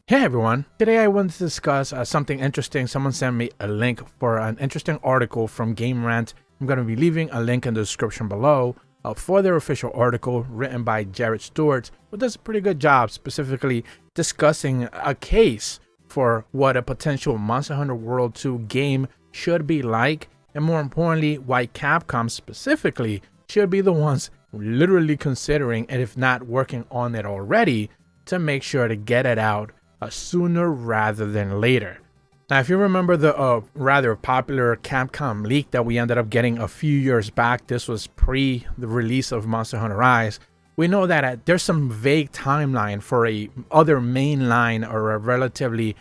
Hey everyone, today I want to discuss something interesting. Someone sent me a link for an interesting article from Game Rant. I'm going to be leaving a link in the description below for their official article written by Jared Stewart, who does a pretty good job specifically discussing a case for what a potential Monster Hunter World 2 game should be like, and more importantly, why Capcom specifically should be the ones literally considering, and if not working on it already, to make sure to get it out sooner rather than later. Now, if you remember the rather popular Capcom leak that we ended up getting a few years back, this was pre the release of Monster Hunter Rise. We know that there's some vague timeline for a other mainline or a relatively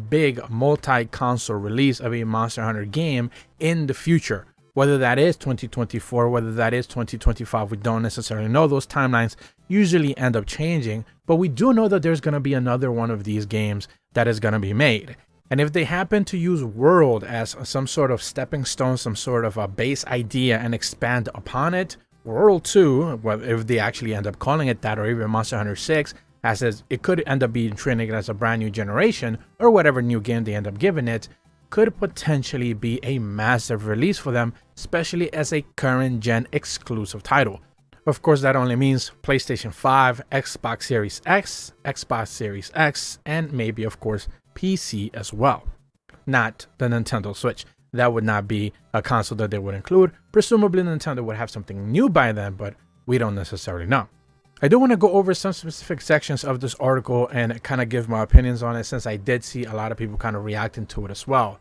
big multi-console release of a Monster Hunter game in the future. Whether that is 2024, whether that is 2025, we don't necessarily know. Those timelines usually end up changing, but we do know that there's going to be another one of these games that is going to be made. And if they happen to use World as some sort of stepping stone, some sort of a base idea and expand upon it, World 2, well, if they actually end up calling it that, or even Monster Hunter 6, as it could end up being treating it as a brand new generation, or whatever new game they end up giving it, could potentially be a massive release for them, especially as a current gen exclusive title. Of course, that only means PlayStation 5, Xbox Series X, Xbox Series X, and maybe, of course, PC as well. Not the Nintendo Switch. That would not be a console that they would include. Presumably, Nintendo would have something new by then, but we don't necessarily know. I do want to go over some specific sections of this article and kind of give my opinions on it, since I did see a lot of people kind of reacting to it as well.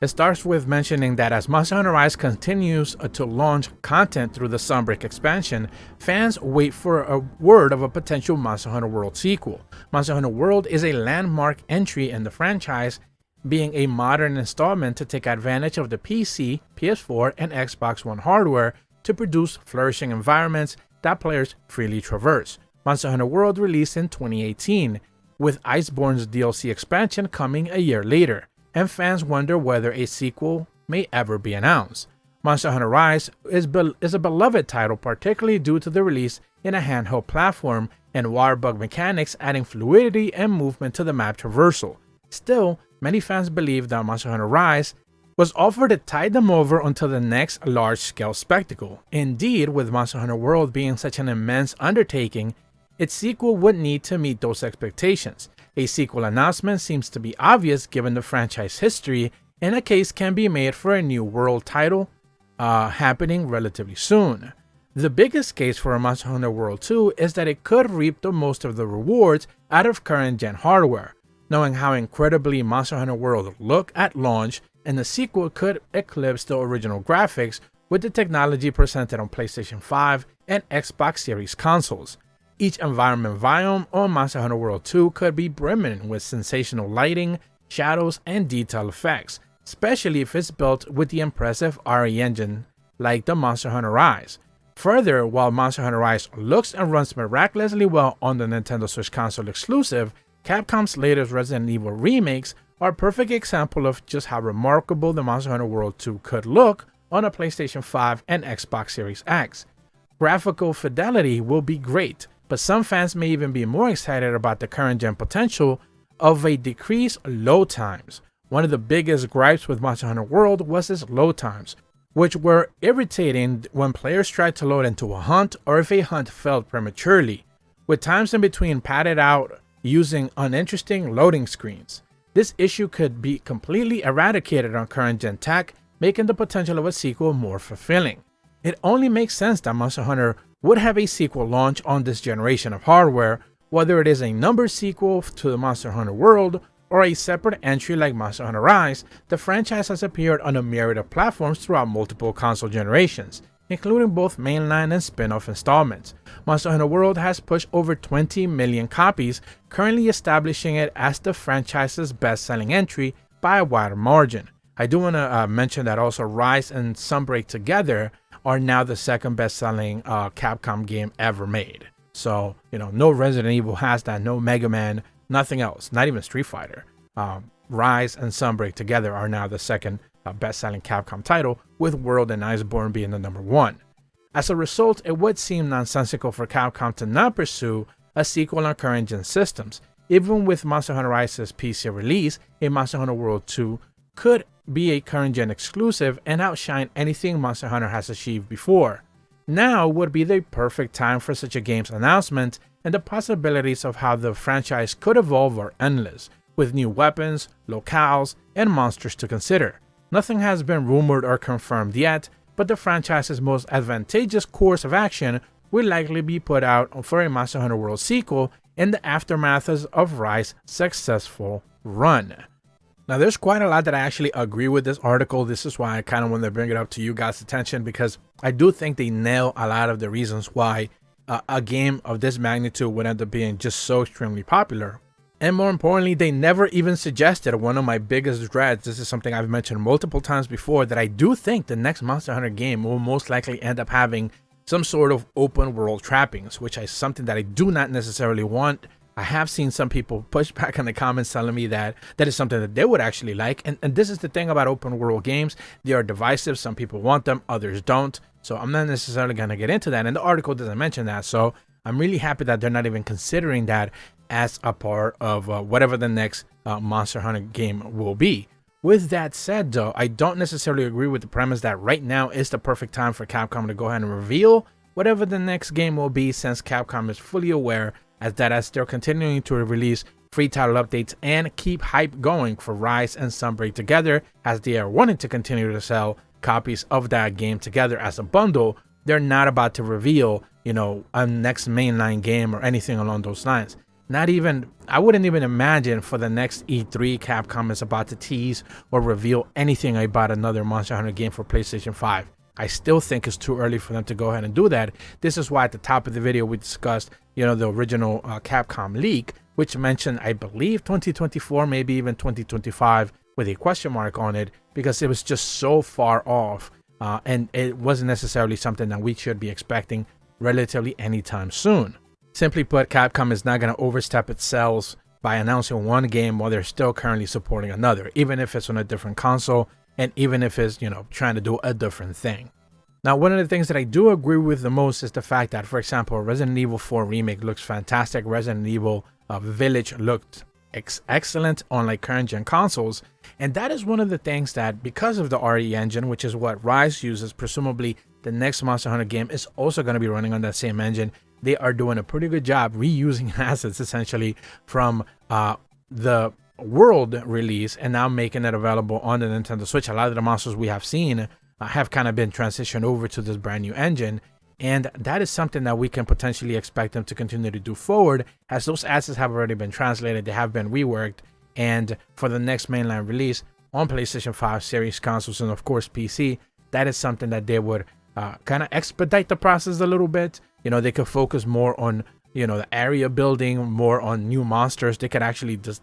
It starts with mentioning that as Monster Hunter Rise continues to launch content through the Sunbreak expansion, fans wait for a word of a potential Monster Hunter World sequel. Monster Hunter World is a landmark entry in the franchise, being a modern installment to take advantage of the PC, PS4, and Xbox One hardware to produce flourishing environments that players freely traverse. Monster Hunter World released in 2018, with Iceborne's DLC expansion coming a year later, and fans wonder whether a sequel may ever be announced. Monster Hunter Rise is a beloved title, particularly due to the release in a handheld platform and wirebug mechanics adding fluidity and movement to the map traversal. Still, many fans believe that Monster Hunter Rise was offered to tide them over until the next large-scale spectacle. Indeed, with Monster Hunter World being such an immense undertaking, its sequel would need to meet those expectations. A sequel announcement seems to be obvious given the franchise history, and a case can be made for a new World title happening relatively soon. The biggest case for a Monster Hunter World 2 is that it could reap the most of the rewards out of current gen hardware. Knowing how incredibly Monster Hunter World looked at launch, and the sequel could eclipse the original graphics with the technology presented on PlayStation 5 and Xbox Series consoles. Each environment biome on Monster Hunter World 2 could be brimming with sensational lighting, shadows, and detail effects, especially if it's built with the impressive RE engine like the Monster Hunter Rise. Further, while Monster Hunter Rise looks and runs miraculously well on the Nintendo Switch console exclusive, Capcom's latest Resident Evil remakes are a perfect example of just how remarkable the Monster Hunter World 2 could look on a PlayStation 5 and Xbox Series X. Graphical fidelity will be great, but some fans may even be more excited about the current gen potential of a decreased load times. One of the biggest gripes with Monster Hunter World was its load times, which were irritating when players tried to load into a hunt or if a hunt failed prematurely, with times in between padded out using uninteresting loading screens. This issue could be completely eradicated on current gen tech, making the potential of a sequel more fulfilling. It only makes sense that Monster Hunter would have a sequel launch on this generation of hardware, whether it is a numbered sequel to the Monster Hunter World or a separate entry like Monster Hunter Rise. The franchise has appeared on a myriad of platforms throughout multiple console generations, including both mainline and spin-off installments. Monster Hunter World has pushed over 20 million copies, currently establishing it as the franchise's best-selling entry by a wider margin. I do want to mention that also Rise and Sunbreak together are now the second best-selling Capcom game ever made. So, no Resident Evil has that, no Mega Man, nothing else, not even Street Fighter. Rise and Sunbreak together are now the second best-selling Capcom title, with World and Iceborne being the number one. As a result, it would seem nonsensical for Capcom to not pursue a sequel on current-gen systems. even with Monster Hunter Rise's PC release, a Monster Hunter World 2 could be a current gen exclusive and outshine anything Monster Hunter has achieved before. Now would be the perfect time for such a game's announcement, and the possibilities of how the franchise could evolve are endless, with new weapons, locales, and monsters to consider. Nothing has been rumored or confirmed yet, but the franchise's most advantageous course of action will likely be put out for a Monster Hunter World sequel in the aftermath of Rise's successful run. Now, there's quite a lot that I actually agree with this article. This is why I kind of wanted to bring it up to you guys' attention, because I do think they nail a lot of the reasons why a game of this magnitude would end up being just so extremely popular. And more importantly, they never even suggested one of my biggest dreads. This is something I've mentioned multiple times before, that I do think the next Monster Hunter game will most likely end up having some sort of open world trappings, which is something that I do not necessarily want. I have seen some people push back in the comments telling me that that is something that they would actually like. And this is the thing about open world games. They are divisive. Some people want them, others don't. So I'm not necessarily going to get into that. And the article doesn't mention that. So I'm really happy that they're not even considering that as a part of whatever the next Monster Hunter game will be. With that said, though, I don't necessarily agree with the premise that right now is the perfect time for Capcom to go ahead and reveal whatever the next game will be, since Capcom is fully aware as they're continuing to release free title updates and keep hype going for Rise and Sunbreak together, as they are wanting to continue to sell copies of that game together as a bundle. They're not about to reveal, a next mainline game or anything along those lines. Not even, I wouldn't even imagine for the next E3 Capcom is about to tease or reveal anything about another Monster Hunter game for PlayStation 5. I still think it's too early for them to go ahead and do that. This is why at the top of the video we discussed, the original Capcom leak, which mentioned, I believe, 2024, maybe even 2025 with a question mark on it, because it was just so far off and it wasn't necessarily something that we should be expecting relatively anytime soon. Simply put, Capcom is not going to overstep itself by announcing one game while they're still currently supporting another, even if it's on a different console and even if it's, trying to do a different thing. Now, one of the things that I do agree with the most is the fact that, for example, Resident Evil 4 Remake looks fantastic. Resident Evil Village looked excellent on current gen consoles. And that is one of the things that, because of the RE engine, which is what Rise uses, presumably the next Monster Hunter game is also going to be running on that same engine. They are doing a pretty good job reusing assets essentially from the World release and now making it available on the Nintendo Switch. A lot of the monsters we have seen have kind of been transitioned over to this brand new engine, and that is something that we can potentially expect them to continue to do forward, as those assets have already been translated, they have been reworked, and for the next mainline release on PlayStation 5 series consoles and of course PC, that is something that they would kind of expedite the process a little bit. They could focus more on the area building, more on new monsters. They could actually just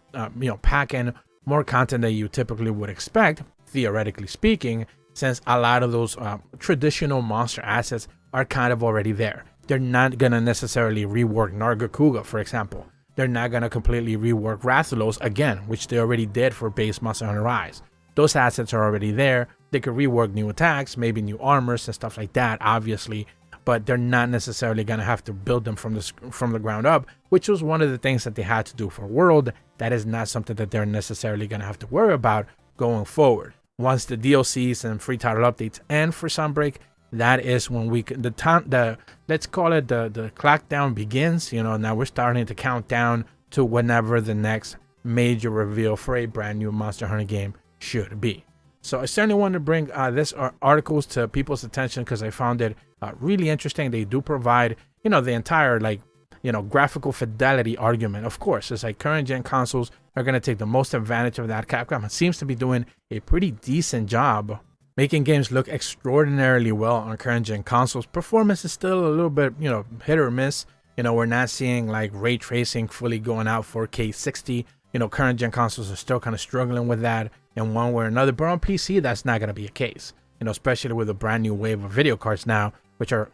pack in more content than you typically would expect, theoretically speaking, since a lot of those traditional monster assets are kind of already there. They're not gonna necessarily rework Nargacuga, for example. They're not gonna completely rework Rathalos again, which they already did for base Monster Hunter Rise. Those assets are already there. They could rework new attacks, maybe new armors and stuff like that, obviously, but they're not necessarily going to have to build them from the ground up, which was one of the things that they had to do for World. That is not something that they're necessarily going to have to worry about going forward. Once the DLCs and free title updates end for Sunbreak, that is when let's call it the crackdown begins. Now we're starting to count down to whenever the next major reveal for a brand new Monster Hunter game should be. So I certainly want to bring this articles to people's attention because I found it really interesting. They do provide, the entire graphical fidelity argument. Of course, it's current gen consoles are going to take the most advantage of that. Capcom seems to be doing a pretty decent job making games look extraordinarily well on current gen consoles. Performance is still a little bit, hit or miss. We're not seeing ray tracing fully going out 4K 60. Current gen consoles are still kind of struggling with that in one way or another, but on PC that's not going to be a case, especially with a brand new wave of video cards now, which are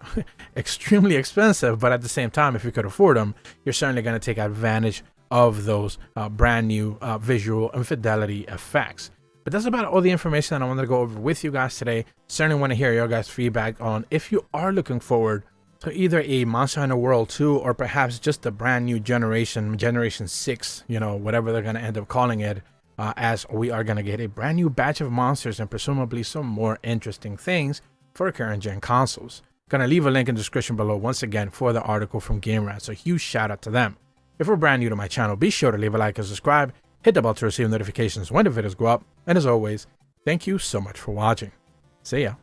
extremely expensive, but at the same time, if you could afford them, you're certainly going to take advantage of those brand new visual and fidelity effects. But that's about all the information that I wanted to go over with you guys today. Certainly want to hear your guys' feedback on if you are looking forward So either a Monster Hunter World 2 or perhaps just a brand new generation 6, whatever they're going to end up calling it, as we are going to get a brand new batch of monsters and presumably some more interesting things for current gen consoles. Gonna leave a link in the description below once again for the article from Game Rant, so huge shout out to them. If you're brand new to my channel, be sure to leave a like and subscribe, hit the bell to receive notifications when the videos go up, and as always, thank you so much for watching. See ya.